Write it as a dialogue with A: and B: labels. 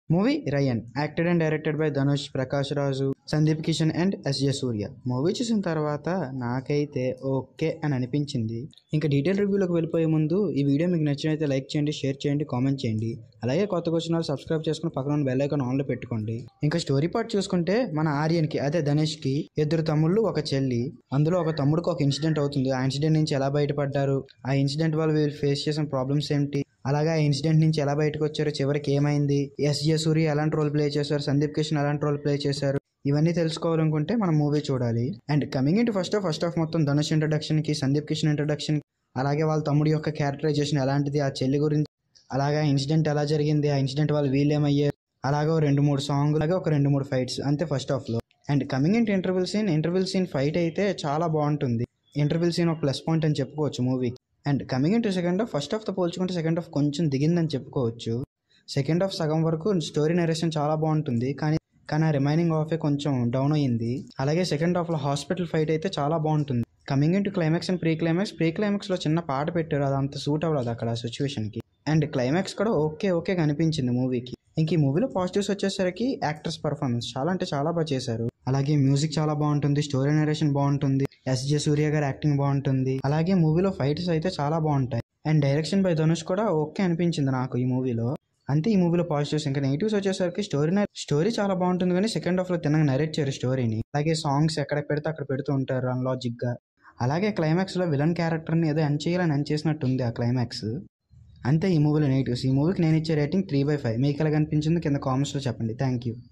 A: Movie rayon acted and directed by Dhanush, Prakash Raju, Sandeep Kishan and SJ Surya. Movie చూసిన తర్వాత నాకైతే okay అని అనిపించింది. ఇంకా డీటెయిల్ రివ్యూలోకి వెళ్ళిపోయే ముందు ఈ వీడియో మీకు నచ్చినైతే లైక్ చేయండి, షేర్ చేయండి, కామెంట్ చేయండి. అలాగే కొత్తగా వచ్చిన వాళ్ళు సబ్స్క్రైబ్ చేసుకుని పక్కన ఉన్న బెల్ ఐకాన్ ఆన్లో పెట్టుకోండి. ఇంకా స్టోరీ పార్ట్ చూసుకుంటే మన ఆర్యన్కి అదే ధనుష్కి 2 తమ్ముళ్ళు, 1 చెల్లి. అందులో ఒక తమ్ముడికి ఒక ఇన్సిడెంట్ అవుతుంది. ఆ ఇన్సిడెంట్ నుంచి ఎలా బయటపడ్డారు, ఆ ఇన్సిడెంట్ వల్ల వీళ్ళు ఫేస్ చేసిన ప్రాబ్లమ్స్ ఏంటి, అలాగే ఆ ఇన్సిడెంట్ నుంచి ఎలా బయటకు వచ్చారు, చివరికి ఏమైంది, ఎస్జే సూర్య ఎలాంటి రోల్ ప్లే చేశారు, సందీప్ కిషన్ ఎలాంటి రోల్ ప్లే చేశారు, ఇవన్నీ తెలుసుకోవాలనుకుంటే మనం మూవీ చూడాలి. And coming into first half మొత్తం ధనుష్ ఇంట్రడక్షన్ కి, సందీప్ కిషన్ ఇంట్రడక్షన్, అలాగే వాళ్ళ తమ్ముడి యొక్క క్యారెక్టరైజేషన్ ఎలాంటిది, ఆ చెల్లి గురించి, అలాగే ఇన్సిడెంట్ ఎలా జరిగింది, ఆ ఇన్సిడెంట్ వాళ్ళు వీళ్ళేమయ్యారు, అలాగే 2-3 సాంగ్, అలాగే ఒక 2-3 ఫైట్స్ అంతే ఫస్ట్ హాఫ్ లో. And coming into interval scene fight అయితే చాలా బాగుంటుంది. ఇంటర్వెల్ సీన్ ఒక ప్లస్ పాయింట్ అని చెప్పుకోవచ్చు మూవీకి. And coming into second half, first హాఫ్తో పోల్చుకుంటే సెకండ్ హాఫ్ కొంచెం దిగిందని చెప్పుకోవచ్చు. సెకండ్ హాఫ్ సగం వరకు స్టోరీ నరేషన్ చాలా బాగుంటుంది, కానీ ఆ రిమైనింగ్ హాఫే కొంచెం డౌన్ అయ్యింది. అలాగే సెకండ్ హాఫ్లో హాస్పిటల్ ఫైట్ అయితే చాలా బాగుంటుంది. Coming into climax and pre క్లైమాక్స్లో చిన్న పాట పెట్టారు, అది అంత సూట్ అవ్వలేదు అక్కడ సిచ్యువేషన్కి. అండ్ క్లైమాక్స్ కూడా ఓకే కనిపించింది మూవీకి. ఇంక ఈ మూవీలో పాజిటివ్స్ వచ్చేసరికి యాక్టర్స్ పర్ఫార్మెన్స్ చాలా అంటే చాలా బాగా చేశారు. అలాగే మ్యూజిక్ చాలా బాగుంటుంది, స్టోరీ నరేషన్ బాగుంటుంది, ఎస్జే సూర్య గారి యాక్టింగ్ బాగుంటుంది, అలాగే మూవీలో ఫైట్స్ అయితే చాలా బాగుంటాయి. అండ్ డైరెక్షన్ బై ధనుష్ కూడా ఓకే అనిపించింది నాకు ఈ మూవీలో. అంతే ఈ మూవీలో పాజిటివ్స్. ఇంకా నెగిటివ్స్ వచ్చేసరికి స్టోరీ చాలా బాగుంటుంది, కానీ సెకండ్ హాఫ్ లో తిన్నగా నరేట్ చేయరు స్టోరీని. అలాగే సాంగ్స్ ఎక్కడ పెడితే అక్కడ పెడుతూ ఉంటారు అన్లాజిక్ గా. అలాగే క్లైమాక్స్ లో విలన్ క్యారెక్టర్ ని ఏదో ఎండ్ చేయాలని ఎండ్ చేసినట్టుంది ఆ క్లైమాక్స్. అంతే ఈ మూవీలో నెగిటివ్స్. ఈ మూవీకి నేను ఇచ్చే రేటింగ్ 3/5. మీకు ఎలా కనిపించిందో కింద కామెంట్స్ లో చెప్పండి. Thank you.